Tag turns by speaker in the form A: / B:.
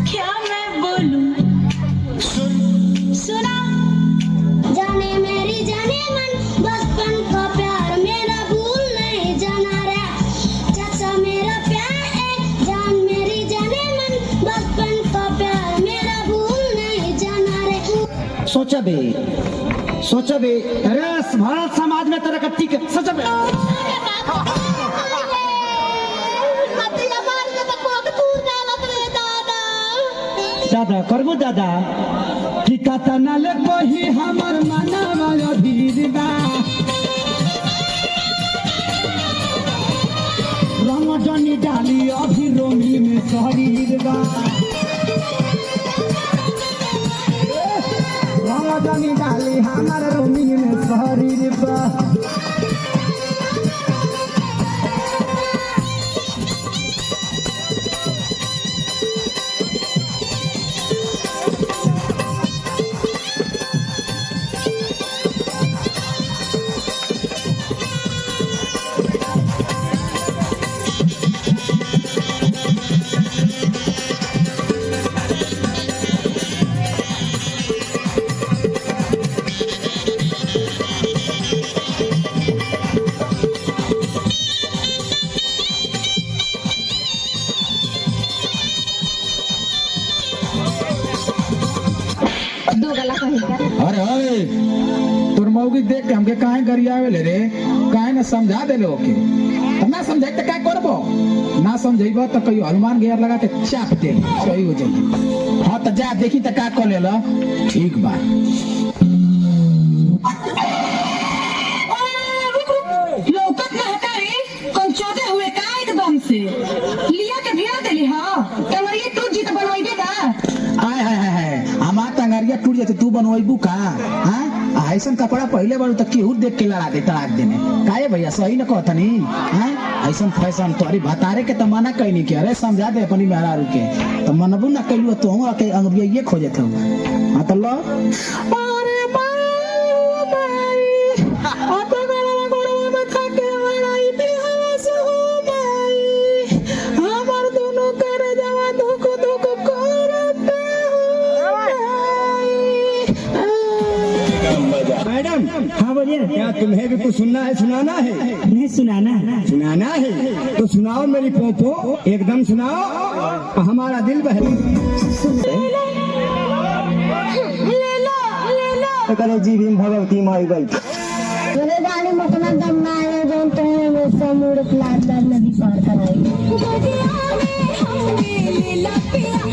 A: क्या मैं बोलूं सुना
B: जाने मेरी जाने मन बचपन का प्यार मेरा भूल नहीं जाना रे चाचा मेरा प्यार है जान मेरी जाने मन बचपन का प्यार मेरा भूल नहीं जाना रे
C: सोचा बे अरे भारत समाज में तेरा कत्ती के सोचा बे दादा करबो दादा कि कता न ले कोही हमर मनवा अधीर बा रंग जनी डाली अभी रोमी में शरीर बा रंग जनी डाली हमर रोमी में शरीर बा अरे अरे तोर मौगी देख के हमके काहे गरियावे ले रे काहे ना समझा दे लो के तो ना समझाई तो क्या करबो ना समझाइबो तो कहियो हनुमान गियर लगा के चाप दे सही हो जाई हां तो जा देखी तो का कर लेला ठीक बा
A: लौकत ना हटा रे कौन चौदे हुए का एकदम से लिया के भिड़ा देली हां तमरिए टूट जी तो बनवाइबे का
C: आय हाय हाय हमार टंगरिया टूट जाते तू बनवाइबू का हां ऐसन कपड़ा पहले बार तक केहू देख के लड़ा देता आज देने काहे भैया सही न कहत नहीं हां ऐसन फैशन तोरी भतारे के त मना कहनी के अरे समझा दे अपनी मेहरारू के तो मनबू ना कहलू तो हम के अंगुरिया ये खोजत हूं हां तो लो अरे भाई आता गला गोड़वा में खाके लड़ाई भी हवस हो भाई हमार दोनों करे जावा दुख दुख करते
D: मैडम हाँ बोलिए क्या तुम्हें भी कुछ सुनना है सुनाना है
C: नहीं
D: सुनाना है तो सुनाओ मेरी पोपो एकदम सुनाओ हमारा दिल बहल
C: करे जी भीम भगवती माई गई
B: मेरे गाड़ी में अपना दम ना आया जो तुम्हें मेरे मूड प्लाट नदी पार कराई ले ला पिया